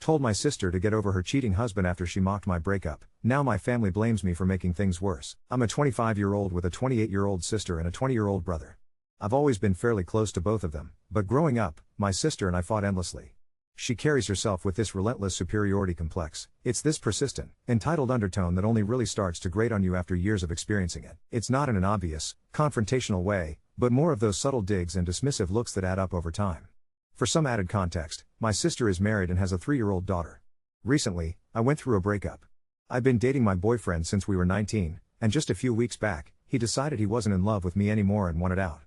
Told my sister to get over her cheating husband after she mocked my breakup. Now my family blames me for making things worse. I'm a 25-year-old with a 28-year-old sister and a 20-year-old brother. I've always been fairly close to both of them, but growing up, my sister and I fought endlessly. She carries herself with this relentless superiority complex. It's this persistent, entitled undertone that only really starts to grate on you after years of experiencing it. It's not in an obvious, confrontational way, but more of those subtle digs and dismissive looks that add up over time. For some added context, my sister is married and has a 3-year-old daughter. Recently, I went through a breakup. I'd been dating my boyfriend since we were 19, and just a few weeks back, he decided he wasn't in love with me anymore and wanted out.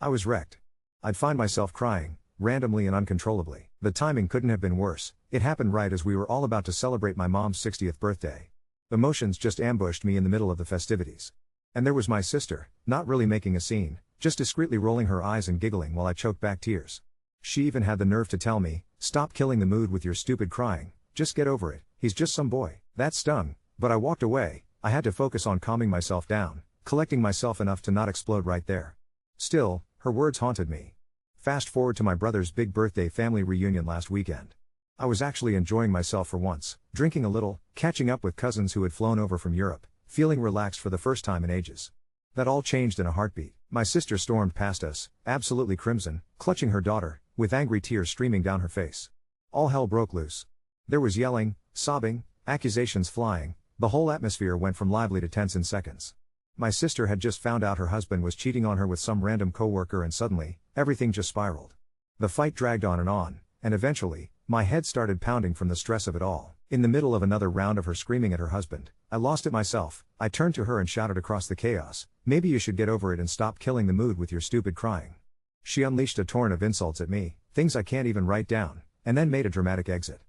I was wrecked. I'd find myself crying, randomly and uncontrollably. The timing couldn't have been worse. It happened right as we were all about to celebrate my mom's 60th birthday. Emotions just ambushed me in the middle of the festivities. And there was my sister, not really making a scene, just discreetly rolling her eyes and giggling while I choked back tears. She even had the nerve to tell me, "Stop killing the mood with your stupid crying, just get over it, he's just some boy." That stung, but I walked away. I had to focus on calming myself down, collecting myself enough to not explode right there. Still, her words haunted me. Fast forward to my brother's big birthday family reunion last weekend. I was actually enjoying myself for once, drinking a little, catching up with cousins who had flown over from Europe, feeling relaxed for the first time in ages. That all changed in a heartbeat. My sister stormed past us, absolutely crimson, clutching her daughter, with angry tears streaming down her face. All hell broke loose. There was yelling, sobbing, accusations flying. The whole atmosphere went from lively to tense in seconds. My sister had just found out her husband was cheating on her with some random coworker, and suddenly, everything just spiraled. The fight dragged on, and eventually, my head started pounding from the stress of it all. In the middle of another round of her screaming at her husband, I lost it myself. I turned to her and shouted across the chaos, "Maybe you should get over it and stop killing the mood with your stupid crying." She unleashed a torrent of insults at me, things I can't even write down, and then made a dramatic exit.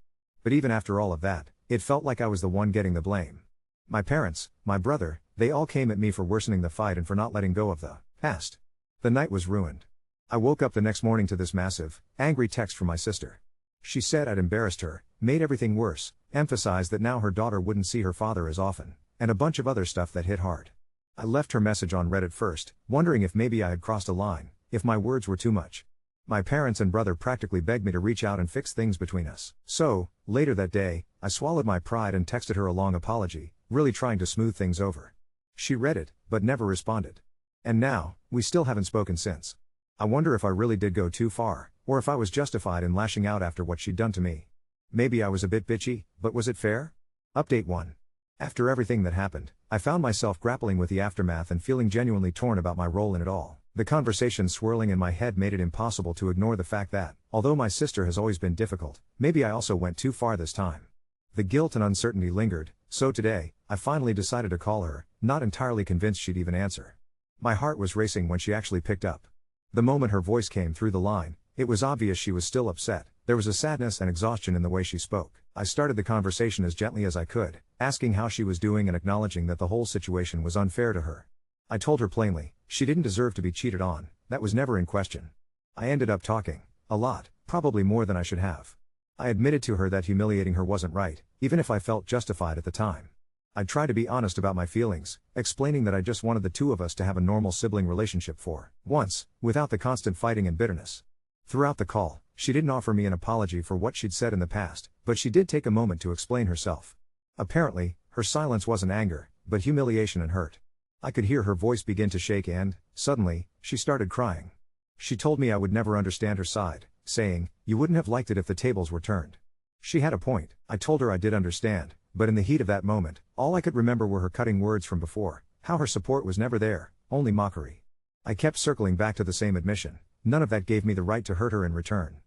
But even after all of that, it felt like I was the one getting the blame. My parents, my brother, they all came at me for worsening the fight and for not letting go of the past. The night was ruined. I woke up the next morning to this massive, angry text from my sister. She said I'd embarrassed her, made everything worse, emphasized that now her daughter wouldn't see her father as often, and a bunch of other stuff that hit hard. I left her message on Reddit first, wondering if maybe I had crossed a line, if my words were too much. My parents and brother practically begged me to reach out and fix things between us. So, later that day, I swallowed my pride and texted her a long apology, really trying to smooth things over. She read it, but never responded. And now, we still haven't spoken since. I wonder if I really did go too far, or if I was justified in lashing out after what she'd done to me. Maybe I was a bit bitchy, but was it fair? Update 1. After everything that happened, I found myself grappling with the aftermath and feeling genuinely torn about my role in it all. The conversation swirling in my head made it impossible to ignore the fact that, although my sister has always been difficult, maybe I also went too far this time. The guilt and uncertainty lingered, so today, I finally decided to call her, not entirely convinced she'd even answer. My heart was racing when she actually picked up. The moment her voice came through the line, it was obvious she was still upset. There was a sadness and exhaustion in the way she spoke. I started the conversation as gently as I could, asking how she was doing and acknowledging that the whole situation was unfair to her. I told her plainly, she didn't deserve to be cheated on, that was never in question. I ended up talking a lot, probably more than I should have. I admitted to her that humiliating her wasn't right, even if I felt justified at the time. I tried to be honest about my feelings, explaining that I just wanted the two of us to have a normal sibling relationship for once, without the constant fighting and bitterness. Throughout the call, she didn't offer me an apology for what she'd said in the past, but she did take a moment to explain herself. Apparently, her silence wasn't anger, but humiliation and hurt. I could hear her voice begin to shake and, suddenly, she started crying. She told me I would never understand her side, saying, "You wouldn't have liked it if the tables were turned." She had a point. I told her I did understand, but in the heat of that moment, all I could remember were her cutting words from before, how her support was never there, only mockery. I kept circling back to the same admission. None of that gave me the right to hurt her in return.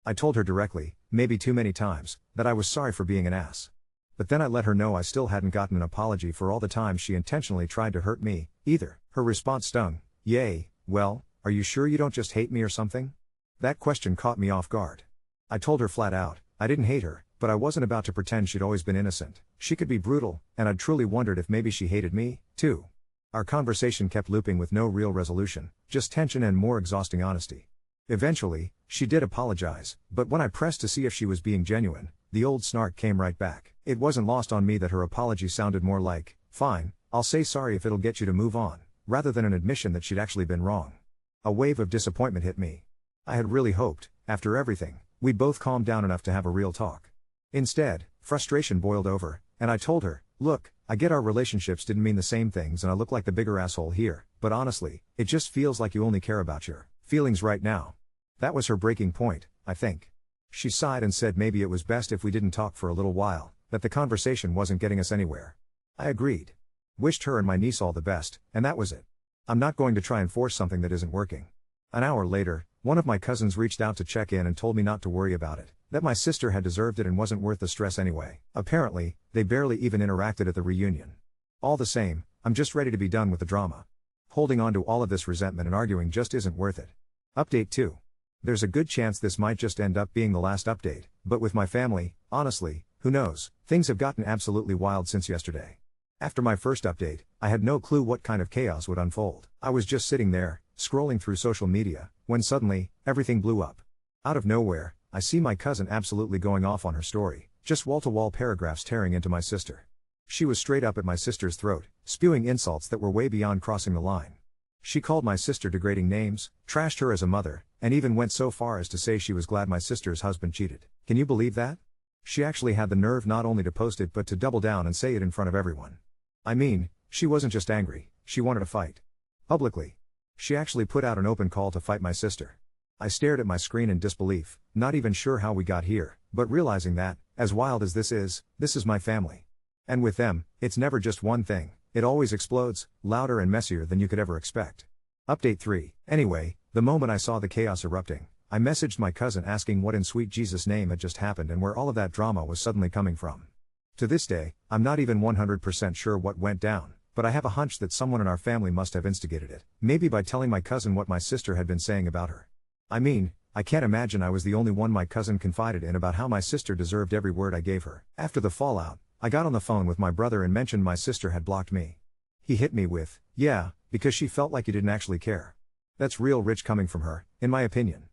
I told her directly, maybe too many times, that I was sorry for being an ass. But then I let her know I still hadn't gotten an apology for all the times she intentionally tried to hurt me, either. Her response stung. "Yay, well, are you sure you don't just hate me or something?" That question caught me off guard. I told her flat out, I didn't hate her, but I wasn't about to pretend she'd always been innocent. She could be brutal, and I'd truly wondered if maybe she hated me, too. Our conversation kept looping with no real resolution, just tension and more exhausting honesty. Eventually, she did apologize, but when I pressed to see if she was being genuine, the old snark came right back. It wasn't lost on me that her apology sounded more like, "Fine, I'll say sorry if it'll get you to move on," rather than an admission that she'd actually been wrong. A wave of disappointment hit me. I had really hoped, after everything, we'd both calmed down enough to have a real talk. Instead, frustration boiled over, and I told her, look, I get our relationships didn't mean the same things and I look like the bigger asshole here, but honestly, it just feels like you only care about your feelings right now. That was her breaking point, I think. She sighed and said maybe it was best if we didn't talk for a little while, that the conversation wasn't getting us anywhere. I agreed. Wished her and my niece all the best, and that was it. I'm not going to try and force something that isn't working. An hour later, one of my cousins reached out to check in and told me not to worry about it, that my sister had deserved it and wasn't worth the stress anyway. Apparently, they barely even interacted at the reunion. All the same, I'm just ready to be done with the drama. Holding on to all of this resentment and arguing just isn't worth it. Update 2. There's a good chance this might just end up being the last update, but with my family, honestly, who knows, things have gotten absolutely wild since yesterday. After my first update, I had no clue what kind of chaos would unfold. I was just sitting there, scrolling through social media, when suddenly, everything blew up. Out of nowhere, I see my cousin absolutely going off on her story, just wall-to-wall paragraphs tearing into my sister. She was straight up at my sister's throat, spewing insults that were way beyond crossing the line. She called my sister degrading names, trashed her as a mother, and even went so far as to say she was glad my sister's husband cheated. Can you believe that? She actually had the nerve not only to post it but to double down and say it in front of everyone. I mean, she wasn't just angry, she wanted to fight. Publicly. She actually put out an open call to fight my sister. I stared at my screen in disbelief, not even sure how we got here, but realizing that, as wild as this is my family. And with them, it's never just one thing, it always explodes, louder and messier than you could ever expect. Update 3. Anyway, the moment I saw the chaos erupting, I messaged my cousin asking what in sweet Jesus' name had just happened and where all of that drama was suddenly coming from. To this day, I'm not even 100% sure what went down, but I have a hunch that someone in our family must have instigated it, maybe by telling my cousin what my sister had been saying about her. I mean, I can't imagine I was the only one my cousin confided in about how my sister deserved every word I gave her. After the fallout, I got on the phone with my brother and mentioned my sister had blocked me. He hit me with, yeah, because she felt like you didn't actually care. That's real rich coming from her, in my opinion.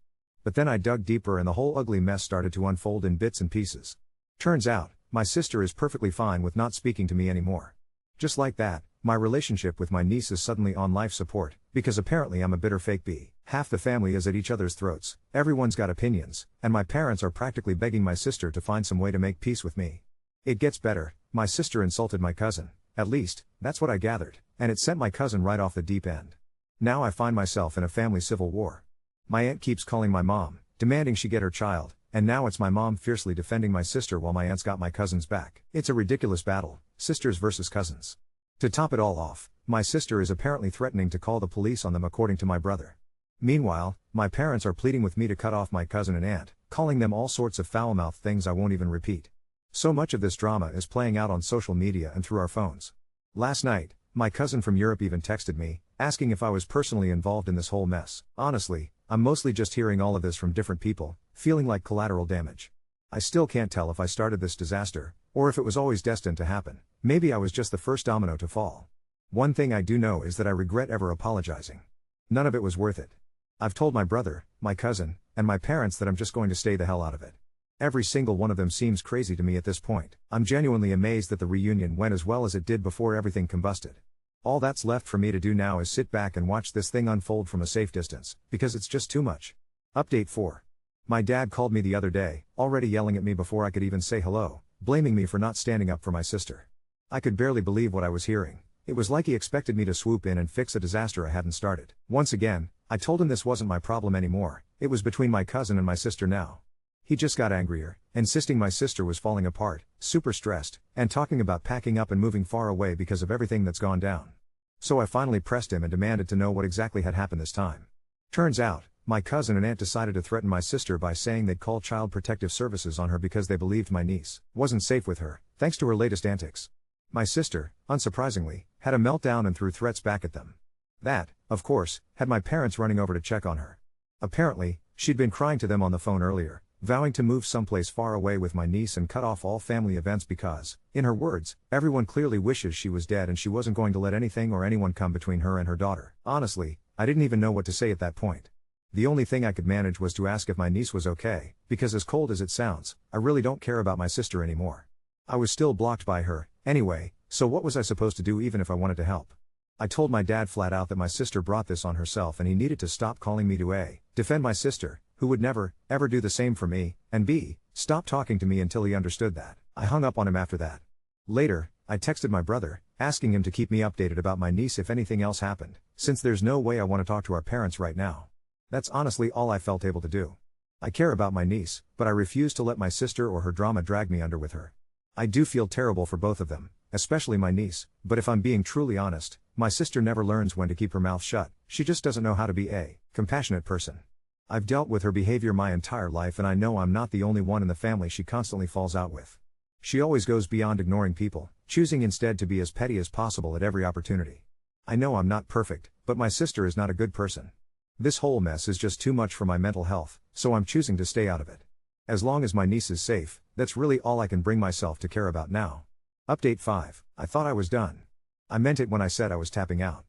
But then I dug deeper and the whole ugly mess started to unfold in bits and pieces. Turns out, my sister is perfectly fine with not speaking to me anymore. Just like that, my relationship with my niece is suddenly on life support, because apparently I'm a bitter fake bee. Half the family is at each other's throats, everyone's got opinions, and my parents are practically begging my sister to find some way to make peace with me. It gets better, my sister insulted my cousin, at least, that's what I gathered, and it sent my cousin right off the deep end. Now I find myself in a family civil war. My aunt keeps calling my mom, demanding she get her child, and now it's my mom fiercely defending my sister while my aunt's got my cousin's back. It's a ridiculous battle, sisters versus cousins. To top it all off, my sister is apparently threatening to call the police on them according to my brother. Meanwhile, my parents are pleading with me to cut off my cousin and aunt, calling them all sorts of foul-mouthed things I won't even repeat. So much of this drama is playing out on social media and through our phones. Last night, my cousin from Europe even texted me, asking if I was personally involved in this whole mess. Honestly, I'm mostly just hearing all of this from different people, feeling like collateral damage. I still can't tell if I started this disaster, or if it was always destined to happen. Maybe I was just the first domino to fall. One thing I do know is that I regret ever apologizing. None of it was worth it. I've told my brother, my cousin, and my parents that I'm just going to stay the hell out of it. Every single one of them seems crazy to me at this point. I'm genuinely amazed that the reunion went as well as it did before everything combusted. All that's left for me to do now is sit back and watch this thing unfold from a safe distance, because it's just too much. Update 4. My dad called me the other day, already yelling at me before I could even say hello, blaming me for not standing up for my sister. I could barely believe what I was hearing. It was like he expected me to swoop in and fix a disaster I hadn't started. Once again, I told him this wasn't my problem anymore, it was between my cousin and my sister now. He just got angrier, insisting my sister was falling apart, super stressed, and talking about packing up and moving far away because of everything that's gone down. So I finally pressed him and demanded to know what exactly had happened this time. Turns out, my cousin and aunt decided to threaten my sister by saying they'd call Child Protective Services on her because they believed my niece wasn't safe with her, thanks to her latest antics. My sister, unsurprisingly, had a meltdown and threw threats back at them. That, of course, had my parents running over to check on her. Apparently, she'd been crying to them on the phone earlier, vowing to move someplace far away with my niece and cut off all family events because, in her words, everyone clearly wishes she was dead and she wasn't going to let anything or anyone come between her and her daughter. Honestly, I didn't even know what to say at that point. The only thing I could manage was to ask if my niece was okay, because as cold as it sounds, I really don't care about my sister anymore. I was still blocked by her, anyway, so what was I supposed to do even if I wanted to help? I told my dad flat out that my sister brought this on herself and he needed to stop calling me to defend my sister, who would never, ever do the same for me, and B, stop talking to me until he understood that. I hung up on him after that. Later, I texted my brother, asking him to keep me updated about my niece if anything else happened, since there's no way I want to talk to our parents right now. That's honestly all I felt able to do. I care about my niece, but I refuse to let my sister or her drama drag me under with her. I do feel terrible for both of them, especially my niece, but if I'm being truly honest, my sister never learns when to keep her mouth shut. She just doesn't know how to be a compassionate person. I've dealt with her behavior my entire life and I know I'm not the only one in the family she constantly falls out with. She always goes beyond ignoring people, choosing instead to be as petty as possible at every opportunity. I know I'm not perfect, but my sister is not a good person. This whole mess is just too much for my mental health, so I'm choosing to stay out of it. As long as my niece is safe, that's really all I can bring myself to care about now. Update 5. I thought I was done. I meant it when I said I was tapping out.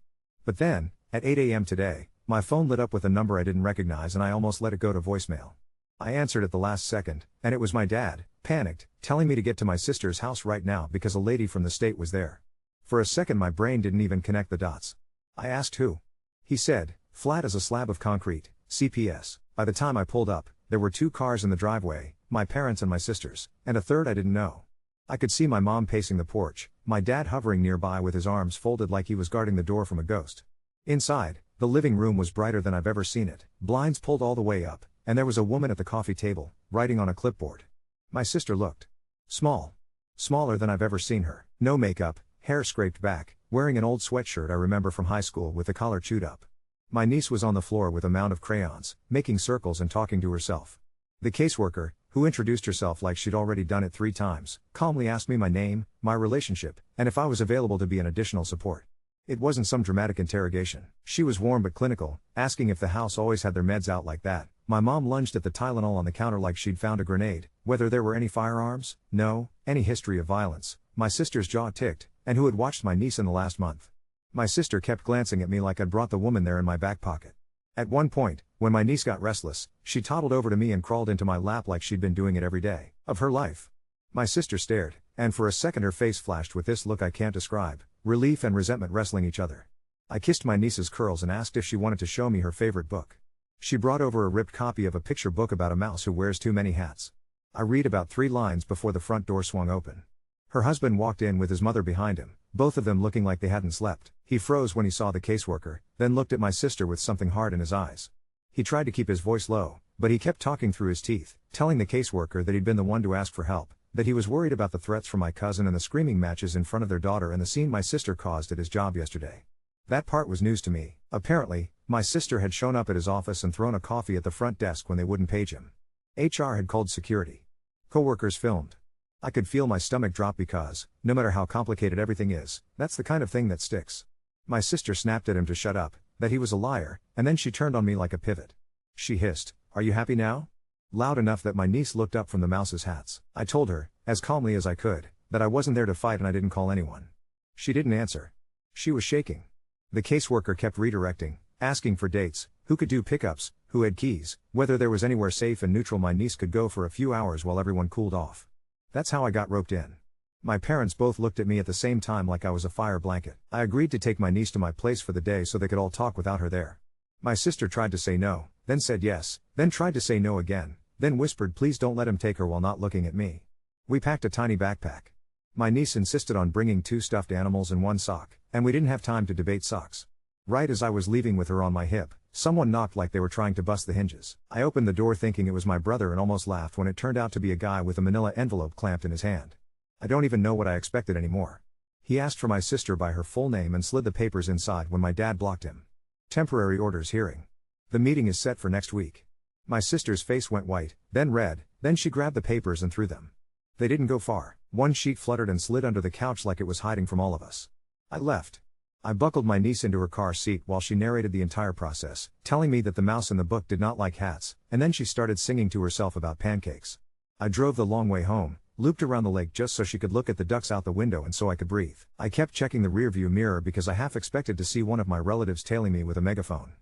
But then, at 8 a.m. today, my phone lit up with a number I didn't recognize and I almost let it go to voicemail. I answered at the last second, and it was my dad, panicked, telling me to get to my sister's house right now because a lady from the state was there. For a second my brain didn't even connect the dots. I asked who. He said, flat as a slab of concrete, CPS. By the time I pulled up, there were 2 cars in the driveway, my parents and my sister's, and a third I didn't know. I could see my mom pacing the porch, my dad hovering nearby with his arms folded like he was guarding the door from a ghost. Inside, the living room was brighter than I've ever seen it, blinds pulled all the way up, and there was a woman at the coffee table, writing on a clipboard. My sister looked small. Smaller than I've ever seen her, no makeup, hair scraped back, wearing an old sweatshirt I remember from high school with the collar chewed up. My niece was on the floor with a mound of crayons, making circles and talking to herself. The caseworker, who introduced herself like she'd already done it 3 times, calmly asked me my name, my relationship, and if I was available to be an additional support. It wasn't some dramatic interrogation. She was warm but clinical, asking if the house always had their meds out like that. My mom lunged at the Tylenol on the counter like she'd found a grenade, whether there were any firearms, no, any history of violence, my sister's jaw ticked, and who had watched my niece in the last month. My sister kept glancing at me like I'd brought the woman there in my back pocket. At one point, when my niece got restless, she toddled over to me and crawled into my lap like she'd been doing it every day of her life. My sister stared, and for a second her face flashed with this look I can't describe, relief and resentment wrestling each other. I kissed my niece's curls and asked if she wanted to show me her favorite book. She brought over a ripped copy of a picture book about a mouse who wears too many hats. I read about 3 lines before the front door swung open. Her husband walked in with his mother behind him, both of them looking like they hadn't slept. He froze when he saw the caseworker, then looked at my sister with something hard in his eyes. He tried to keep his voice low, but he kept talking through his teeth, telling the caseworker that he'd been the one to ask for help, that he was worried about the threats from my cousin and the screaming matches in front of their daughter and the scene my sister caused at his job yesterday. That part was news to me. Apparently, my sister had shown up at his office and thrown a coffee at the front desk when they wouldn't page him. HR had called security. Coworkers filmed. I could feel my stomach drop because, no matter how complicated everything is, that's the kind of thing that sticks. My sister snapped at him to shut up, that he was a liar, and then she turned on me like a pivot. She hissed, "Are you happy now?" Loud enough that my niece looked up from the mouse's hats. I told her, as calmly as I could, that I wasn't there to fight and I didn't call anyone. She didn't answer. She was shaking. The caseworker kept redirecting, asking for dates, who could do pickups, who had keys, whether there was anywhere safe and neutral my niece could go for a few hours while everyone cooled off. That's how I got roped in. My parents both looked at me at the same time like I was a fire blanket. I agreed to take my niece to my place for the day so they could all talk without her there. My sister tried to say no, then said yes, then tried to say no again, then whispered please don't let him take her while not looking at me. We packed a tiny backpack. My niece insisted on bringing 2 stuffed animals and 1 sock, and we didn't have time to debate socks. Right as I was leaving with her on my hip, someone knocked like they were trying to bust the hinges. I opened the door thinking it was my brother and almost laughed when it turned out to be a guy with a manila envelope clamped in his hand. I don't even know what I expected anymore. He asked for my sister by her full name and slid the papers inside when my dad blocked him. Temporary orders hearing. The meeting is set for next week. My sister's face went white, then red, then she grabbed the papers and threw them. They didn't go far. 1 sheet fluttered and slid under the couch like it was hiding from all of us. I left. I buckled my niece into her car seat while she narrated the entire process, telling me that the mouse in the book did not like hats, and then she started singing to herself about pancakes. I drove the long way home, looped around the lake just so she could look at the ducks out the window and so I could breathe. I kept checking the rearview mirror because I half expected to see one of my relatives tailing me with a megaphone.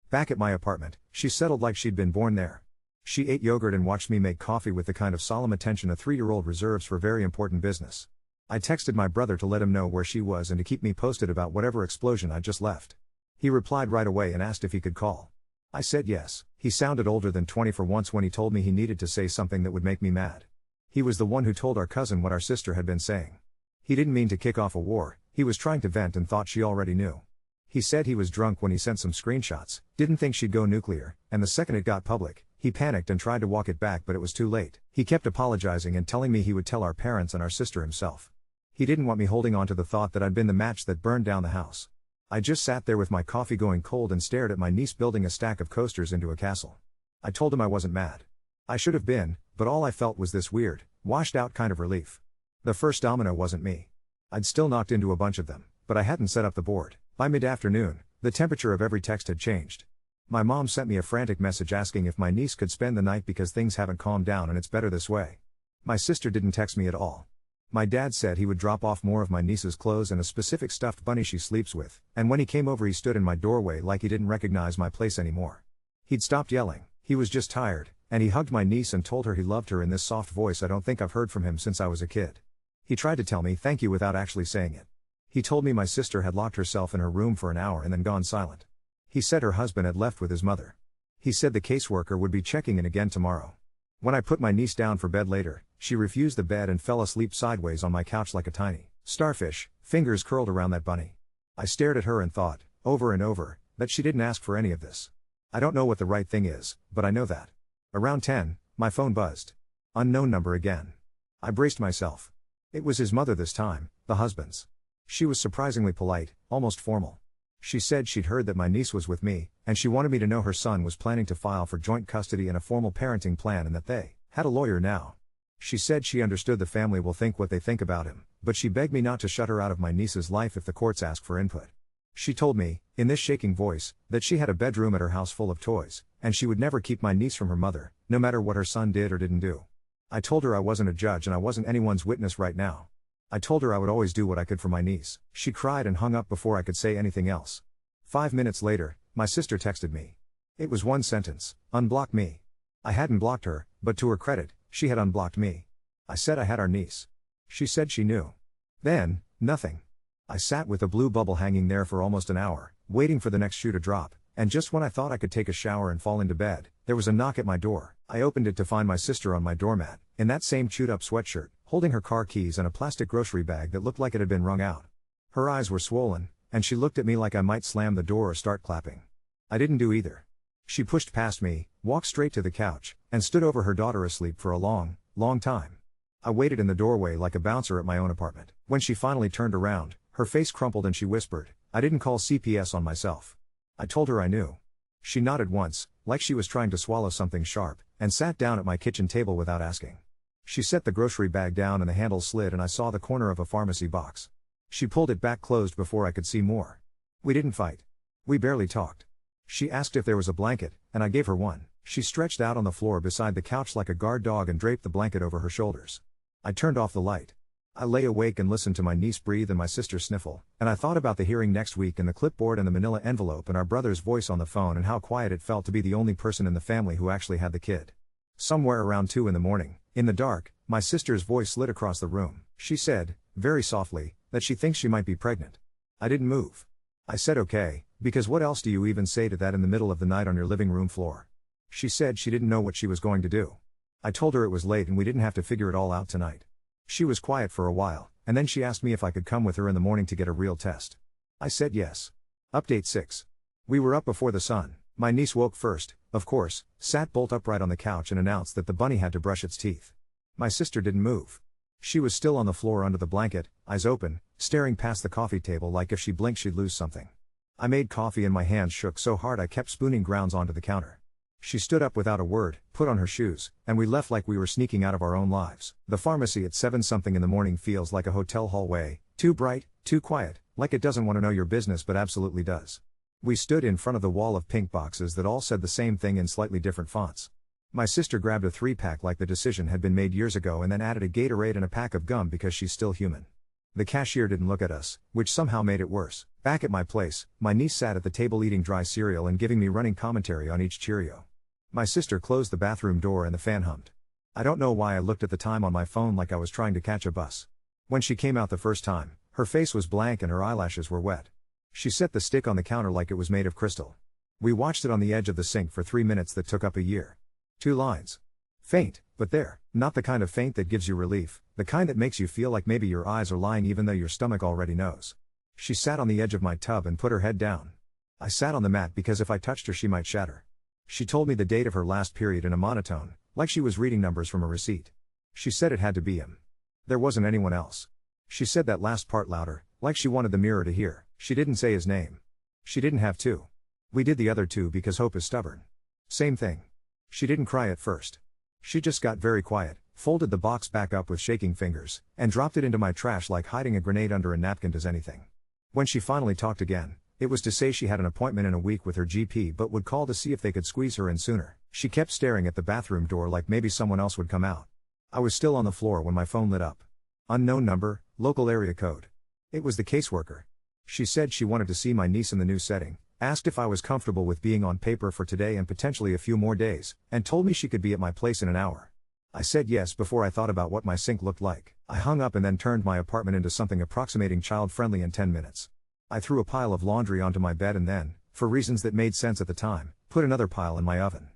Back at my apartment, she settled like she'd been born there. She ate yogurt and watched me make coffee with the kind of solemn attention a 3-year-old reserves for very important business. I texted my brother to let him know where she was and to keep me posted about whatever explosion I'd just left. He replied right away and asked if he could call. I said yes. He sounded older than 20 for once when he told me he needed to say something that would make me mad. He was the one who told our cousin what our sister had been saying. He didn't mean to kick off a war, he was trying to vent and thought she already knew. He said he was drunk when he sent some screenshots, didn't think she'd go nuclear, and the second it got public, he panicked and tried to walk it back but it was too late. He kept apologizing and telling me he would tell our parents and our sister himself. He didn't want me holding on to the thought that I'd been the match that burned down the house. I just sat there with my coffee going cold and stared at my niece building a stack of coasters into a castle. I told him I wasn't mad. I should have been, but all I felt was this weird, washed out kind of relief. The first domino wasn't me. I'd still knocked into a bunch of them, but I hadn't set up the board. By mid-afternoon, the temperature of every text had changed. My mom sent me a frantic message asking if my niece could spend the night because things haven't calmed down and it's better this way. My sister didn't text me at all. My dad said he would drop off more of my niece's clothes and a specific stuffed bunny she sleeps with, and when he came over he stood in my doorway like he didn't recognize my place anymore. He'd stopped yelling, he was just tired, and he hugged my niece and told her he loved her in this soft voice I don't think I've heard from him since I was a kid. He tried to tell me thank you without actually saying it. He told me my sister had locked herself in her room for an hour and then gone silent. He said her husband had left with his mother. He said the caseworker would be checking in again tomorrow. When I put my niece down for bed later, she refused the bed and fell asleep sideways on my couch like a tiny starfish, fingers curled around that bunny. I stared at her and thought, over and over, that she didn't ask for any of this. I don't know what the right thing is, but I know that. Around 10, my phone buzzed. Unknown number again. I braced myself. It was his mother this time, the husband's. She was surprisingly polite, almost formal. She said she'd heard that my niece was with me, and she wanted me to know her son was planning to file for joint custody and a formal parenting plan and that they had a lawyer now. She said she understood the family will think what they think about him, but she begged me not to shut her out of my niece's life if the courts ask for input. She told me, in this shaking voice, that she had a bedroom at her house full of toys, and she would never keep my niece from her mother, no matter what her son did or didn't do. I told her I wasn't a judge and I wasn't anyone's witness right now. I told her I would always do what I could for my niece. She cried and hung up before I could say anything else. 5 minutes later, my sister texted me. It was one sentence, unblock me. I hadn't blocked her, but to her credit, she had unblocked me. I said I had our niece. She said she knew. Then, nothing. I sat with a blue bubble hanging there for almost an hour, waiting for the next shoe to drop, and just when I thought I could take a shower and fall into bed, there was a knock at my door. I opened it to find my sister on my doormat, in that same chewed-up sweatshirt, holding her car keys and a plastic grocery bag that looked like it had been wrung out. Her eyes were swollen, and she looked at me like I might slam the door or start clapping. I didn't do either. She pushed past me, walked straight to the couch, and stood over her daughter asleep for a long, long time. I waited in the doorway like a bouncer at my own apartment. When she finally turned around, her face crumpled and she whispered, "I didn't call CPS on myself." I told her I knew. She nodded once, like she was trying to swallow something sharp, and sat down at my kitchen table without asking. She set the grocery bag down and the handle slid and I saw the corner of a pharmacy box. She pulled it back closed before I could see more. We didn't fight. We barely talked. She asked if there was a blanket, and I gave her one. She stretched out on the floor beside the couch like a guard dog and draped the blanket over her shoulders. I turned off the light. I lay awake and listened to my niece breathe and my sister sniffle, and I thought about the hearing next week and the clipboard and the manila envelope and our brother's voice on the phone and how quiet it felt to be the only person in the family who actually had the kid. Somewhere around 2 in the morning, in the dark, my sister's voice slid across the room. She said, very softly, that she thinks she might be pregnant. I didn't move. I said okay, because what else do you even say to that in the middle of the night on your living room floor? She said she didn't know what she was going to do. I told her it was late and we didn't have to figure it all out tonight. She was quiet for a while, and then she asked me if I could come with her in the morning to get a real test. I said yes. Update 6. We were up before the sun. My niece woke first, of course, sat bolt upright on the couch and announced that the bunny had to brush its teeth. My sister didn't move. She was still on the floor under the blanket, eyes open, staring past the coffee table like if she blinked she'd lose something. I made coffee and my hands shook so hard I kept spooning grounds onto the counter. She stood up without a word, put on her shoes, and we left like we were sneaking out of our own lives. The pharmacy at 7-something in the morning feels like a hotel hallway, too bright, too quiet, like it doesn't want to know your business but absolutely does. We stood in front of the wall of pink boxes that all said the same thing in slightly different fonts. My sister grabbed a 3-pack like the decision had been made years ago and then added a Gatorade and a pack of gum because she's still human. The cashier didn't look at us, which somehow made it worse. Back at my place, my niece sat at the table eating dry cereal and giving me running commentary on each Cheerio. My sister closed the bathroom door and the fan hummed. I don't know why I looked at the time on my phone like I was trying to catch a bus. When she came out the first time, her face was blank and her eyelashes were wet. She set the stick on the counter like it was made of crystal. We watched it on the edge of the sink for 3 minutes that took up a year. 2 lines. Faint, but there, not the kind of faint that gives you relief, the kind that makes you feel like maybe your eyes are lying even though your stomach already knows. She sat on the edge of my tub and put her head down. I sat on the mat because if I touched her she might shatter. She told me the date of her last period in a monotone, like she was reading numbers from a receipt. She said it had to be him. There wasn't anyone else. She said that last part louder, like she wanted the mirror to hear. She didn't say his name. She didn't have to. We did the other 2 because Hope is stubborn. Same thing. She didn't cry at first. She just got very quiet, folded the box back up with shaking fingers, and dropped it into my trash like hiding a grenade under a napkin does anything. When she finally talked again, it was to say she had an appointment in a week with her GP but would call to see if they could squeeze her in sooner. She kept staring at the bathroom door like maybe someone else would come out. I was still on the floor when my phone lit up. Unknown number, local area code. It was the caseworker. She said she wanted to see my niece in the new setting, asked if I was comfortable with being on paper for today and potentially a few more days, and told me she could be at my place in an hour. I said yes before I thought about what my sink looked like. I hung up and then turned my apartment into something approximating child-friendly in 10 minutes. I threw a pile of laundry onto my bed and then, for reasons that made sense at the time, put another pile in my oven.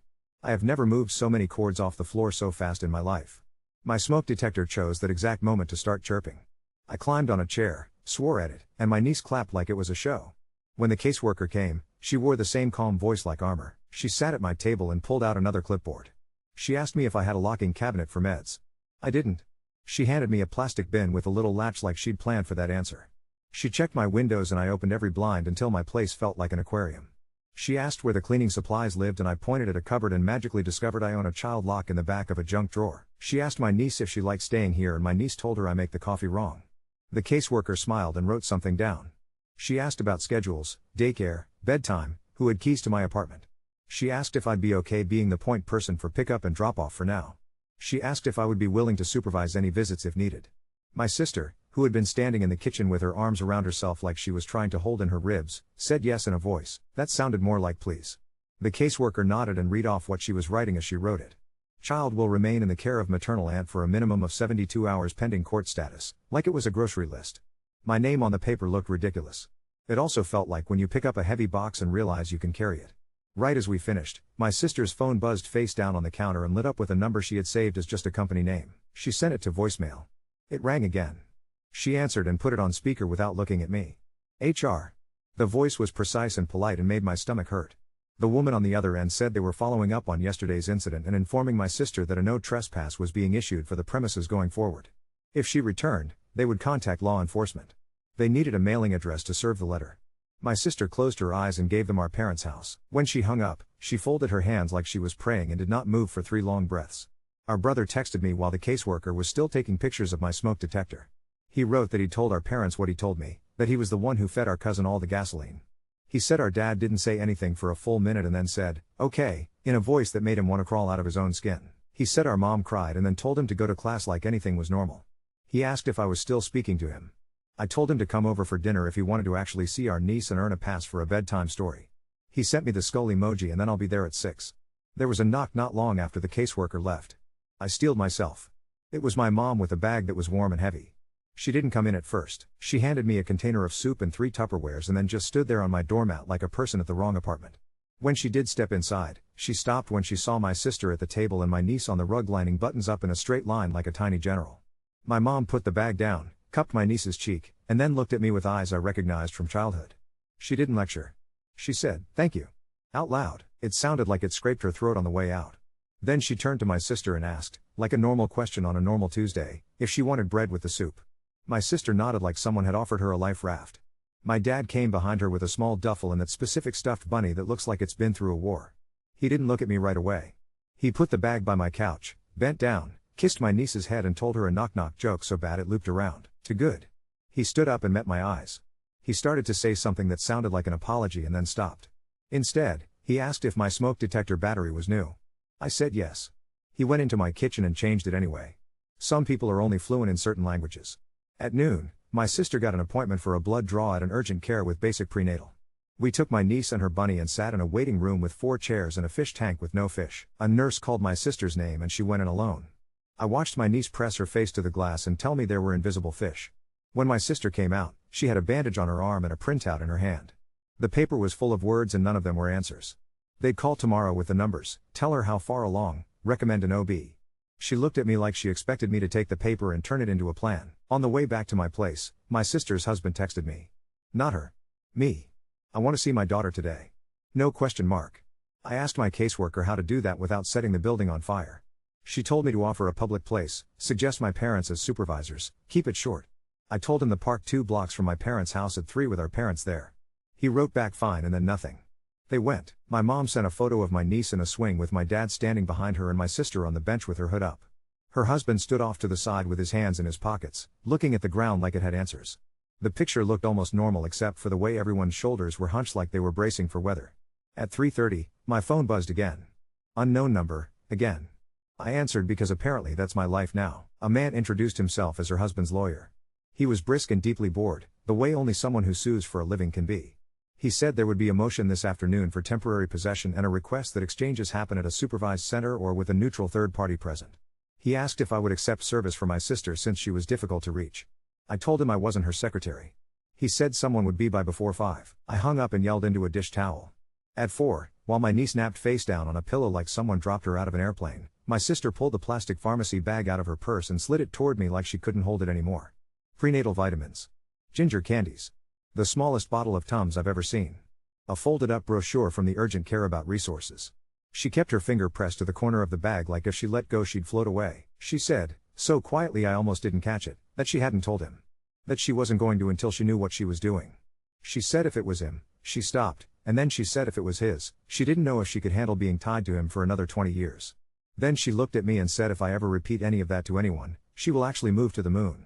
I have never moved so many cords off the floor so fast in my life. My smoke detector chose that exact moment to start chirping. I climbed on a chair, swore at it, and my niece clapped like it was a show. When the caseworker came, she wore the same calm voice like armor. She sat at my table and pulled out another clipboard. She asked me if I had a locking cabinet for meds. I didn't. She handed me a plastic bin with a little latch like she'd planned for that answer. She checked my windows and I opened every blind until my place felt like an aquarium. She asked where the cleaning supplies lived and I pointed at a cupboard and magically discovered I own a child lock in the back of a junk drawer. She asked my niece if she liked staying here and my niece told her I make the coffee wrong. The caseworker smiled and wrote something down. She asked about schedules, daycare, bedtime, who had keys to my apartment. She asked if I'd be okay being the point person for pickup and drop off for now. She asked if I would be willing to supervise any visits if needed. My sister, who had been standing in the kitchen with her arms around herself like she was trying to hold in her ribs, said yes in a voice that sounded more like please. The caseworker nodded and read off what she was writing as she wrote it. Child will remain in the care of maternal aunt for a minimum of 72 hours pending court status, like it was a grocery list. My name on the paper looked ridiculous. It also felt like when you pick up a heavy box and realize you can carry it. Right as we finished, my sister's phone buzzed face down on the counter and lit up with a number she had saved as just a company name. She sent it to voicemail. It rang again. She answered and put it on speaker without looking at me. HR. The voice was precise and polite and made my stomach hurt. The woman on the other end said they were following up on yesterday's incident and informing my sister that a no trespass was being issued for the premises going forward. If she returned, they would contact law enforcement. They needed a mailing address to serve the letter. My sister closed her eyes and gave them our parents' house. When she hung up, she folded her hands like she was praying and did not move for 3 long breaths. Our brother texted me while the caseworker was still taking pictures of my smoke detector. He wrote that he'd told our parents what he told me, that he was the one who fed our cousin all the gasoline. He said our dad didn't say anything for a full minute and then said, "Okay," in a voice that made him want to crawl out of his own skin. He said our mom cried and then told him to go to class like anything was normal. He asked if I was still speaking to him. I told him to come over for dinner if he wanted to actually see our niece and earn a pass for a bedtime story. He sent me the skull emoji and then I'll be there at 6. There was a knock not long after the caseworker left. I steeled myself. It was my mom with a bag that was warm and heavy. She didn't come in at first. She handed me a container of soup and 3 Tupperwares and then just stood there on my doormat like a person at the wrong apartment. When she did step inside, she stopped when she saw my sister at the table and my niece on the rug lining buttons up in a straight line like a tiny general. My mom put the bag down, cupped my niece's cheek, and then looked at me with eyes I recognized from childhood. She didn't lecture. She said, "Thank you." Out loud. It sounded like it scraped her throat on the way out. Then she turned to my sister and asked, like a normal question on a normal Tuesday, if she wanted bread with the soup. My sister nodded like someone had offered her a life raft. My dad came behind her with a small duffel and that specific stuffed bunny that looks like it's been through a war. He didn't look at me right away. He put the bag by my couch, bent down, kissed my niece's head and told her a knock-knock joke so bad it looped around to good. He stood up and met my eyes. He started to say something that sounded like an apology and then stopped. Instead, he asked if my smoke detector battery was new. I said yes. He went into my kitchen and changed it anyway. Some people are only fluent in certain languages. At noon, my sister got an appointment for a blood draw at an urgent care with basic prenatal. We took my niece and her bunny and sat in a waiting room with 4 chairs and a fish tank with no fish. A nurse called my sister's name and she went in alone. I watched my niece press her face to the glass and tell me there were invisible fish. When my sister came out, she had a bandage on her arm and a printout in her hand. The paper was full of words and none of them were answers. They'd call tomorrow with the numbers, tell her how far along, recommend an OB. She looked at me like she expected me to take the paper and turn it into a plan. On the way back to my place, my sister's husband texted me. Not her. Me. I want to see my daughter today. No question mark. I asked my caseworker how to do that without setting the building on fire. She told me to offer a public place, suggest my parents as supervisors, keep it short. I told him to park 2 blocks from my parents' house at 3 with our parents there. He wrote back fine and then nothing. They went. My mom sent a photo of my niece in a swing with my dad standing behind her and my sister on the bench with her hood up. Her husband stood off to the side with his hands in his pockets, looking at the ground like it had answers. The picture looked almost normal except for the way everyone's shoulders were hunched like they were bracing for weather. At 3:30, my phone buzzed again. Unknown number, again. I answered because apparently that's my life now. A man introduced himself as her husband's lawyer. He was brisk and deeply bored, the way only someone who sues for a living can be. He said there would be a motion this afternoon for temporary possession and a request that exchanges happen at a supervised center or with a neutral third party present. He asked if I would accept service for my sister since she was difficult to reach. I told him I wasn't her secretary. He said someone would be by before 5. I hung up and yelled into a dish towel. At 4, while my niece napped face down on a pillow like someone dropped her out of an airplane, my sister pulled the plastic pharmacy bag out of her purse and slid it toward me like she couldn't hold it anymore. Prenatal vitamins. Ginger candies. The smallest bottle of Tums I've ever seen. A folded up brochure from the urgent care about resources. She kept her finger pressed to the corner of the bag like if she let go she'd float away. She said, so quietly I almost didn't catch it, that she hadn't told him. That she wasn't going to until she knew what she was doing. She said if it was him, she stopped, and then she said if it was his, she didn't know if she could handle being tied to him for another 20 years. Then she looked at me and said if I ever repeat any of that to anyone, she will actually move to the moon.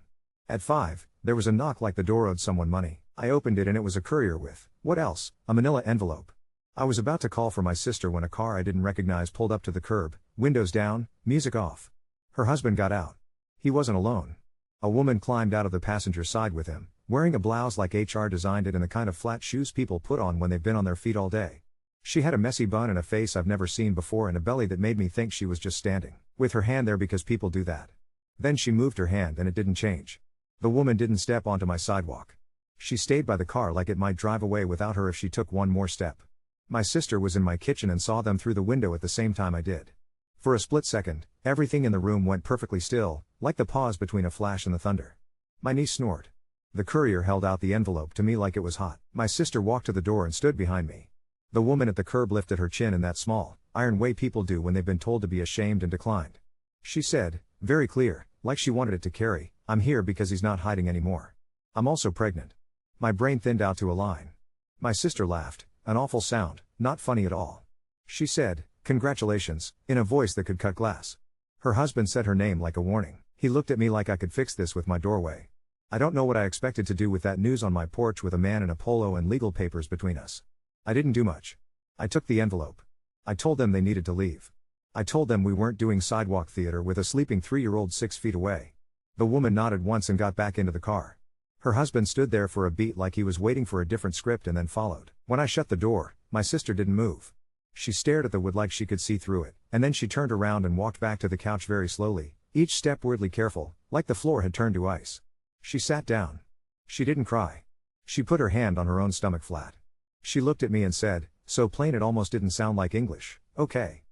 At 5, there was a knock like the door owed someone money. I opened it and it was a courier with, what else, a manila envelope. I was about to call for my sister when a car I didn't recognize pulled up to the curb, windows down, music off. Her husband got out. He wasn't alone. A woman climbed out of the passenger side with him, wearing a blouse like HR designed it and the kind of flat shoes people put on when they've been on their feet all day. She had a messy bun and a face I've never seen before and a belly that made me think she was just standing, with her hand there because people do that. Then she moved her hand and it didn't change. The woman didn't step onto my sidewalk. She stayed by the car like it might drive away without her if she took one more step. My sister was in my kitchen and saw them through the window at the same time I did. For a split second, everything in the room went perfectly still, like the pause between a flash and the thunder. My niece snored. The courier held out the envelope to me like it was hot. My sister walked to the door and stood behind me. The woman at the curb lifted her chin in that small, iron way people do when they've been told to be ashamed and declined. She said, very clear, like she wanted it to carry, I'm here because he's not hiding anymore. I'm also pregnant. My brain thinned out to a line. My sister laughed, an awful sound, not funny at all. She said, congratulations, in a voice that could cut glass. Her husband said her name like a warning. He looked at me like I could fix this with my doorway. I don't know what I expected to do with that news on my porch with a man in a polo and legal papers between us. I didn't do much. I took the envelope. I told them they needed to leave. I told them we weren't doing sidewalk theater with a sleeping 3-year-old 6 feet away. The woman nodded once and got back into the car. Her husband stood there for a beat like he was waiting for a different script and then followed. When I shut the door, my sister didn't move. She stared at the wood like she could see through it, and then she turned around and walked back to the couch very slowly, each step weirdly careful, like the floor had turned to ice. She sat down. She didn't cry. She put her hand on her own stomach flat. She looked at me and said, so plain it almost didn't sound like English, okay.